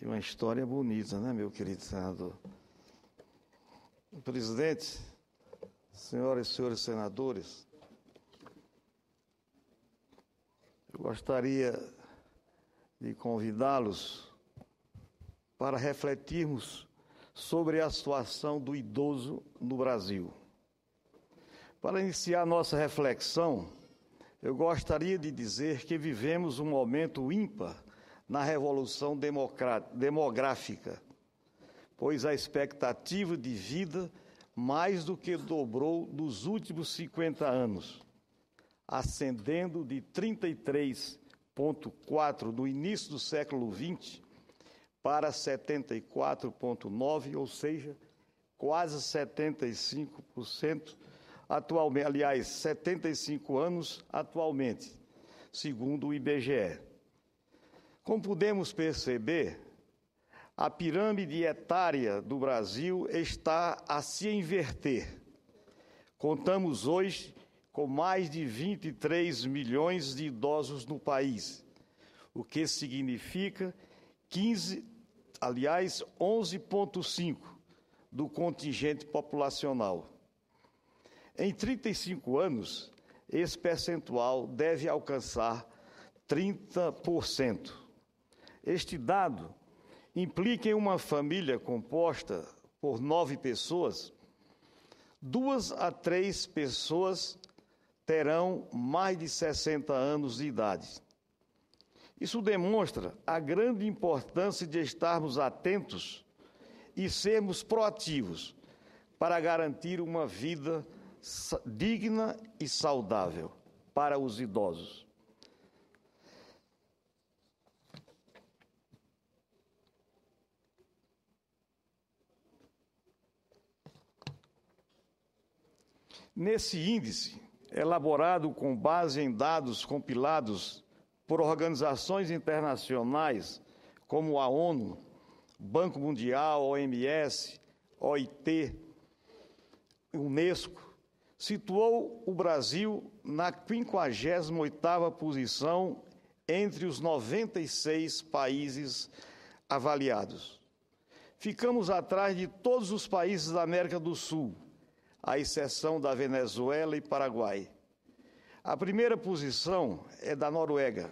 Uma história bonita, né, meu querido senador? Presidente, senhoras e senhores senadores, eu gostaria de convidá-los para refletirmos sobre a situação do idoso no Brasil. Para iniciar nossa reflexão, eu gostaria de dizer que vivemos um momento ímpar na revolução demográfica, pois a expectativa de vida mais do que dobrou nos últimos 50 anos, ascendendo de 33,4 no início do século XX para 74,9, ou seja, quase 75% atualmente, aliás, 75 anos atualmente, segundo o IBGE. Como podemos perceber, a pirâmide etária do Brasil está a se inverter. Contamos hoje com mais de 23 milhões de idosos no país, o que significa 11,5% do contingente populacional. Em 35 anos, esse percentual deve alcançar 30%. Este dado implica em uma família composta por 9 pessoas, 2 a 3 pessoas terão mais de 60 anos de idade. Isso demonstra a grande importância de estarmos atentos e sermos proativos para garantir uma vida digna e saudável para os idosos. Nesse índice, elaborado com base em dados compilados por organizações internacionais como a ONU, Banco Mundial, OMS, OIT, Unesco, situou o Brasil na 58ª posição entre os 96 países avaliados. Ficamos atrás de todos os países da América do Sul, à exceção da Venezuela e Paraguai. A primeira posição é da Noruega,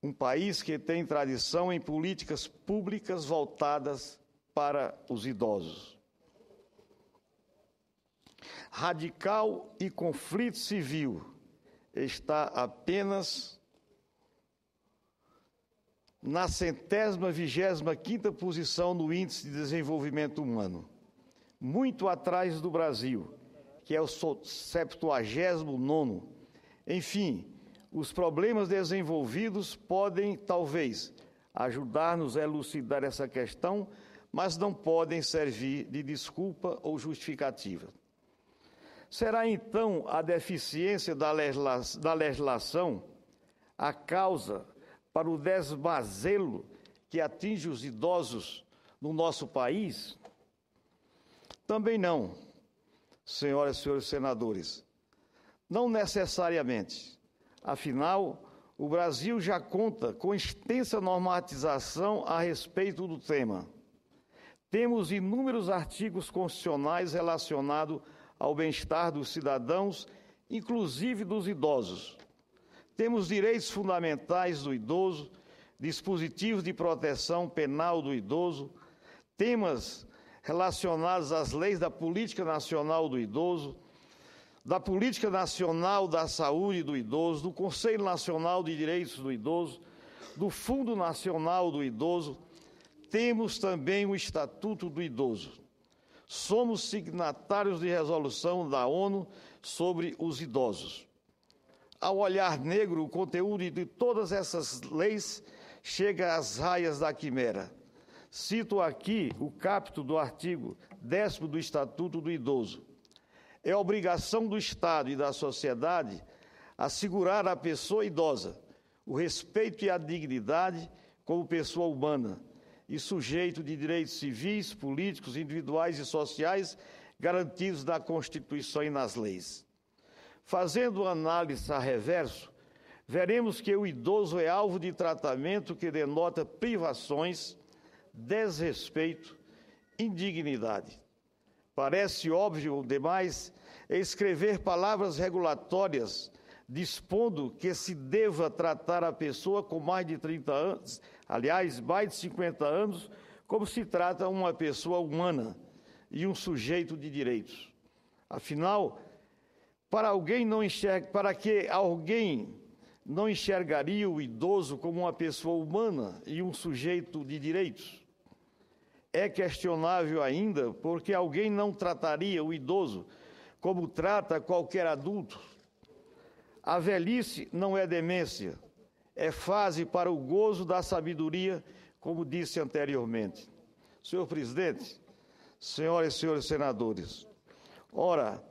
um país que tem tradição em políticas públicas voltadas para os idosos. Radical e conflito civil está apenas na 125ª posição no Índice de Desenvolvimento Humano, muito atrás do Brasil, que é o 79º. Enfim, os problemas desenvolvidos podem, talvez, ajudar-nos a elucidar essa questão, mas não podem servir de desculpa ou justificativa. Será, então, a deficiência da legislação a causa para o desmazelo que atinge os idosos no nosso país? Também não, senhoras e senhores senadores. Não necessariamente. Afinal, o Brasil já conta com extensa normatização a respeito do tema. Temos inúmeros artigos constitucionais relacionados ao bem-estar dos cidadãos, inclusive dos idosos. Temos direitos fundamentais do idoso, dispositivos de proteção penal do idoso, temas relacionados às leis da Política Nacional do Idoso, da Política Nacional da Saúde do Idoso, do Conselho Nacional de Direitos do Idoso, do Fundo Nacional do Idoso. Temos também o Estatuto do Idoso. Somos signatários de resolução da ONU sobre os idosos. Ao olhar negro, o conteúdo de todas essas leis chega às raias da quimera. Cito aqui o caput do artigo 10º do Estatuto do Idoso. É obrigação do Estado e da sociedade assegurar à pessoa idosa o respeito e a dignidade como pessoa humana e sujeito de direitos civis, políticos, individuais e sociais garantidos na Constituição e nas leis. Fazendo análise a reverso, veremos que o idoso é alvo de tratamento que denota privações, desrespeito, indignidade. Parece óbvio demais escrever palavras regulatórias dispondo que se deva tratar a pessoa com mais de 30 anos, aliás, mais de 50 anos, como se trata uma pessoa humana e um sujeito de direitos. Afinal, para que alguém não enxergaria o idoso como uma pessoa humana e um sujeito de direitos? É questionável ainda porque alguém não trataria o idoso como trata qualquer adulto. A velhice não é demência, é fase para o gozo da sabedoria, como disse anteriormente. Senhor presidente, senhoras e senhores senadores, ora,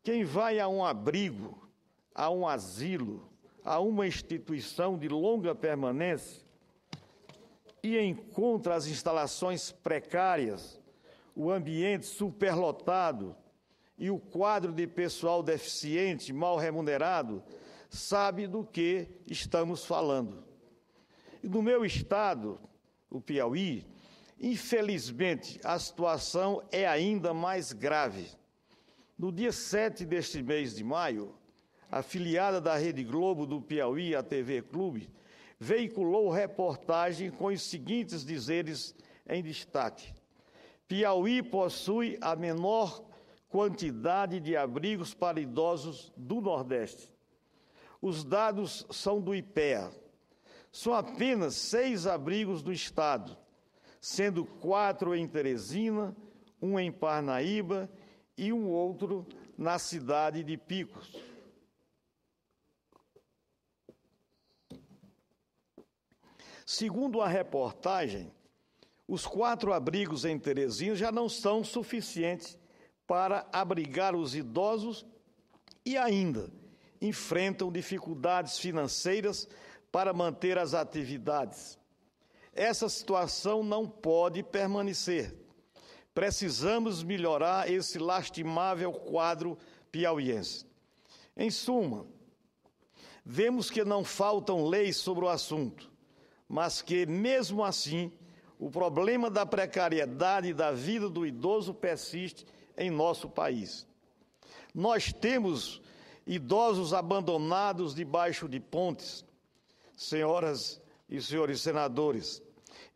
quem vai a um abrigo, a um asilo, a uma instituição de longa permanência e encontra as instalações precárias, o ambiente superlotado e o quadro de pessoal deficiente, mal remunerado, sabe do que estamos falando. E no meu estado, o Piauí, infelizmente, a situação é ainda mais grave. No dia 7 deste mês de maio, a afiliada da Rede Globo do Piauí, a TV Clube, veiculou reportagem com os seguintes dizeres em destaque: Piauí possui a menor quantidade de abrigos para idosos do Nordeste. Os dados são do IPEA. São apenas 6 abrigos do estado, sendo 4 em Teresina, 1 em Parnaíba e um outro na cidade de Picos. Segundo a reportagem, os 4 abrigos em Teresina já não são suficientes para abrigar os idosos e ainda enfrentam dificuldades financeiras para manter as atividades. Essa situação não pode permanecer. Precisamos melhorar esse lastimável quadro piauiense. Em suma, vemos que não faltam leis sobre o assunto, mas que, mesmo assim, o problema da precariedade da vida do idoso persiste em nosso país. Nós temos idosos abandonados debaixo de pontes, senhoras e senhores senadores.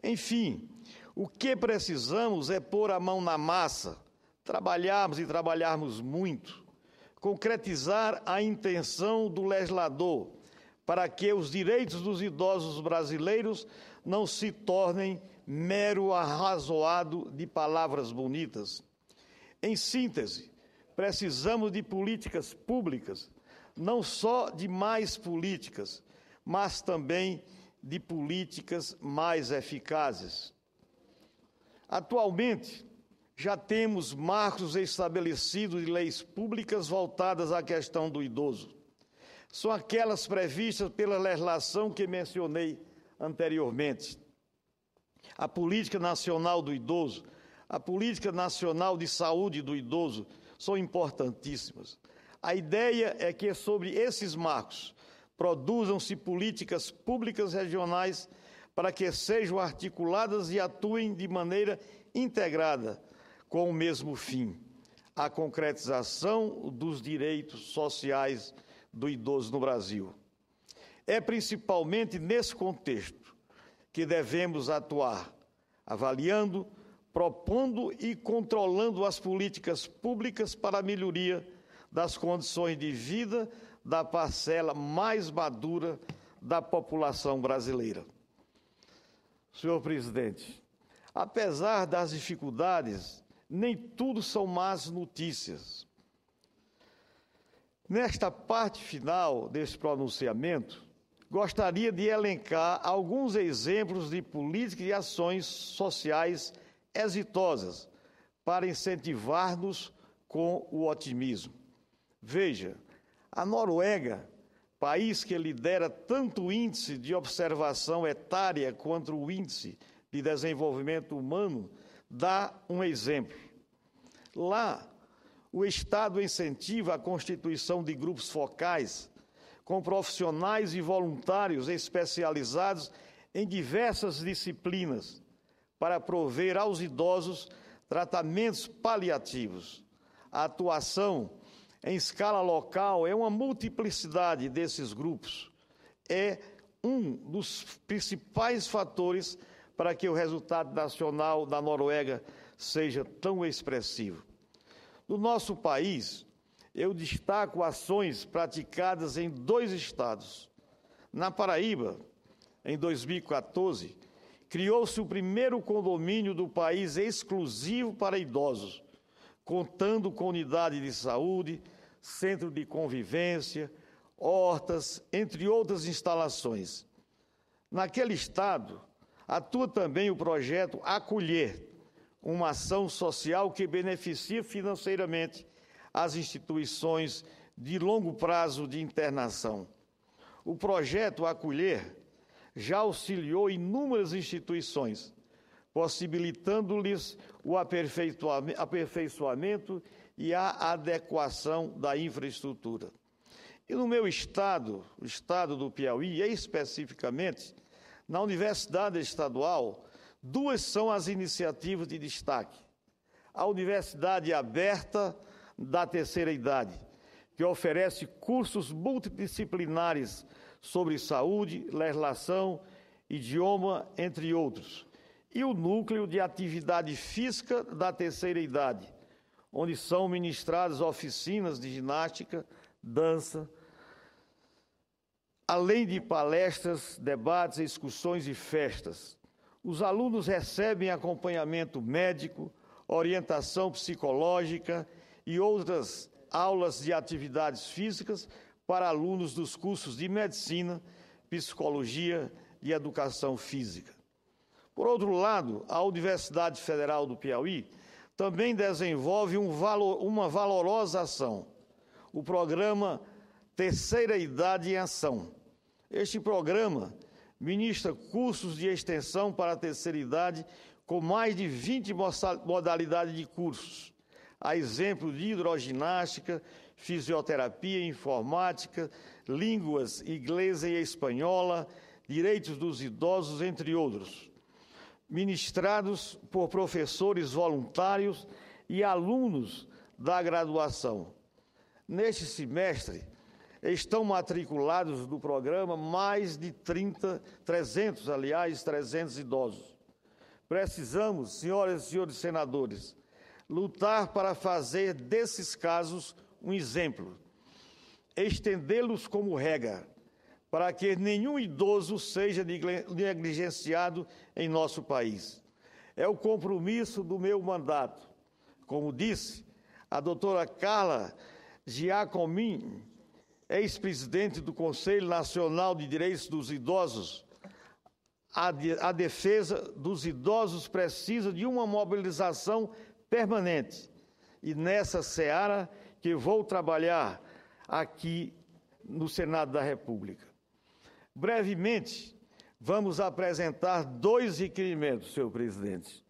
Enfim, o que precisamos é pôr a mão na massa, trabalharmos e trabalharmos muito, concretizar a intenção do legislador para que os direitos dos idosos brasileiros não se tornem mero arrazoado de palavras bonitas. Em síntese, precisamos de políticas públicas, não só de mais políticas, mas também de políticas mais eficazes. Atualmente, já temos marcos estabelecidos de leis públicas voltadas à questão do idoso. São aquelas previstas pela legislação que mencionei anteriormente. A Política Nacional do Idoso, a Política Nacional de Saúde do Idoso são importantíssimas. A ideia é que, sobre esses marcos, produzam-se políticas públicas regionais para que sejam articuladas e atuem de maneira integrada com o mesmo fim, a concretização dos direitos sociais do idoso no Brasil. É principalmente nesse contexto que devemos atuar, avaliando, propondo e controlando as políticas públicas para a melhoria das condições de vida da parcela mais madura da população brasileira. Senhor presidente, apesar das dificuldades, nem tudo são más notícias. Nesta parte final deste pronunciamento, gostaria de elencar alguns exemplos de políticas e ações sociais exitosas para incentivar-nos com o otimismo. Veja, a Noruega, país que lidera tanto o índice de observação etária quanto o índice de desenvolvimento humano, dá um exemplo. Lá, o Estado incentiva a constituição de grupos focais com profissionais e voluntários especializados em diversas disciplinas para prover aos idosos tratamentos paliativos. A atuação em escala local é uma multiplicidade desses grupos. É um dos principais fatores para que o resultado nacional da Noruega seja tão expressivo. No nosso país, eu destaco ações praticadas em 2 estados. Na Paraíba, em 2014, criou-se o primeiro condomínio do país exclusivo para idosos, contando com unidade de saúde, centro de convivência, hortas, entre outras instalações. Naquele estado, atua também o projeto Acolher, uma ação social que beneficia financeiramente as instituições de longo prazo de internação. O projeto Acolher já auxiliou inúmeras instituições, possibilitando-lhes o aperfeiçoamento e a adequação da infraestrutura. E no meu estado, o estado do Piauí, especificamente, na Universidade Estadual, 2 são as iniciativas de destaque. A Universidade Aberta da Terceira Idade, que oferece cursos multidisciplinares sobre saúde, legislação, idioma, entre outros. E o Núcleo de Atividade Física da Terceira Idade, onde são ministradas oficinas de ginástica, dança, além de palestras, debates, excursões e festas. Os alunos recebem acompanhamento médico, orientação psicológica e outras aulas de atividades físicas para alunos dos cursos de medicina, psicologia e educação física. Por outro lado, a Universidade Federal do Piauí também desenvolve uma valorosa ação, o programa Terceira Idade em Ação. Este programa ministra cursos de extensão para a terceira idade com mais de 20 modalidades de cursos, a exemplo de hidroginástica, fisioterapia, informática, línguas inglesa e espanhola, direitos dos idosos, entre outros, ministrados por professores voluntários e alunos da graduação. Neste semestre, estão matriculados no programa mais de 300 idosos. Precisamos, senhoras e senhores senadores, lutar para fazer desses casos um exemplo, estendê-los como regra, para que nenhum idoso seja negligenciado em nosso país. É o compromisso do meu mandato. Como disse a doutora Carla Giacomin, ex-presidente do Conselho Nacional de Direitos dos Idosos, a defesa dos idosos precisa de uma mobilização permanente. E nessa seara que vou trabalhar aqui no Senado da República. Brevemente, vamos apresentar 2 requerimentos, senhor presidente.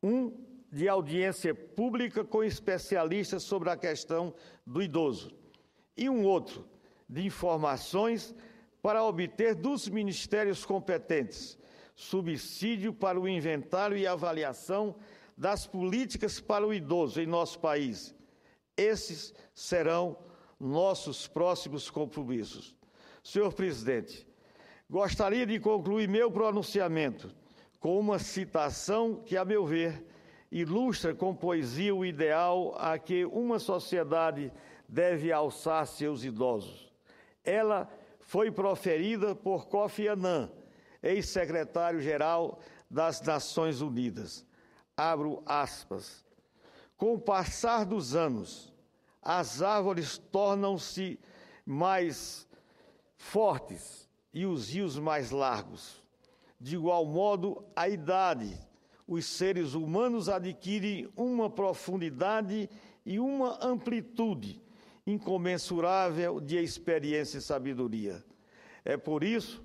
Um de audiência pública com especialistas sobre a questão do idoso e um outro de informações para obter dos ministérios competentes subsídio para o inventário e avaliação das políticas para o idoso em nosso país. Esses serão nossos próximos compromissos. Senhor presidente, gostaria de concluir meu pronunciamento com uma citação que, a meu ver, ilustra com poesia o ideal a que uma sociedade deve alçar seus idosos. Ela foi proferida por Kofi Annan, ex-secretário-geral das Nações Unidas. Abro aspas. Com o passar dos anos, as árvores tornam-se mais fortes e os rios mais largos. De igual modo, a idade, os seres humanos adquirem uma profundidade e uma amplitude incomensurável de experiência e sabedoria. É por isso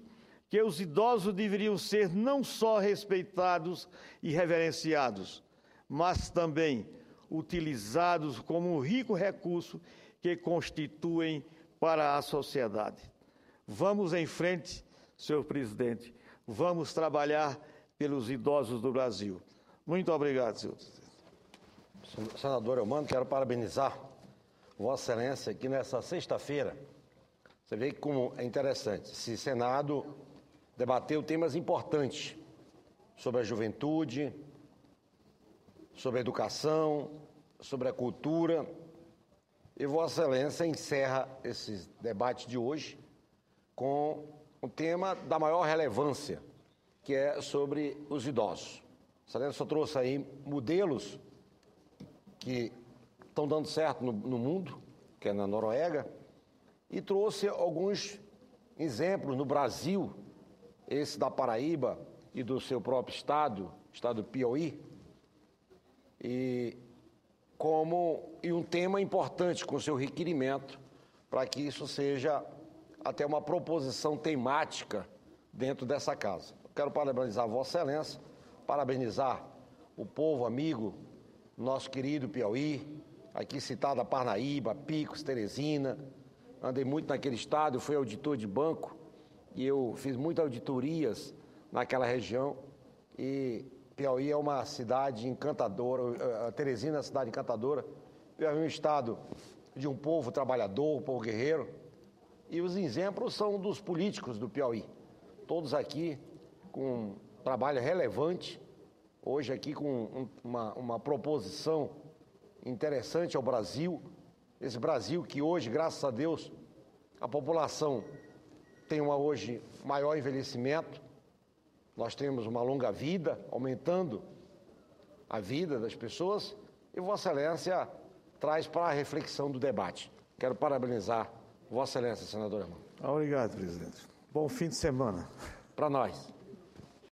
que os idosos deveriam ser não só respeitados e reverenciados, mas também utilizados como um rico recurso que constituem para a sociedade. Vamos em frente, senhor presidente. Vamos trabalhar pelos idosos do Brasil. Muito obrigado, senhor presidente. Senador Eumano, quero parabenizar Vossa Excelência aqui nessa sexta-feira. Você vê como é interessante. Esse Senado debateu temas importantes sobre a juventude, sobre a educação, sobre a cultura. E Vossa Excelência encerra esse debate de hoje com um tema da maior relevância, que é sobre os idosos. Vossa Excelência trouxe aí modelos que estão dando certo no mundo, que é na Noruega, e trouxe alguns exemplos no Brasil, esse da Paraíba e do seu próprio estado do Piauí, e um tema importante com seu requerimento para que isso seja até uma proposição temática dentro dessa casa. Eu quero parabenizar Vossa Excelência, parabenizar o povo amigo, nosso querido Piauí, aqui citada Parnaíba, Picos, Teresina. Andei muito naquele estado, fui auditor de banco e eu fiz muitas auditorias naquela região. E Piauí é uma cidade encantadora, Teresina é uma cidade encantadora. Piauí é um estado de um povo trabalhador, um povo guerreiro. E os exemplos são dos políticos do Piauí. Todos aqui com um trabalho relevante, hoje aqui com uma proposição interessante ao Brasil. Esse Brasil que hoje, graças a Deus, a população tem hoje maior envelhecimento, nós temos uma longa vida, aumentando a vida das pessoas, e Vossa Excelência traz para a reflexão do debate. Quero parabenizar Vossa Excelência, senador Eumano. Obrigado, presidente. Bom fim de semana. Para nós.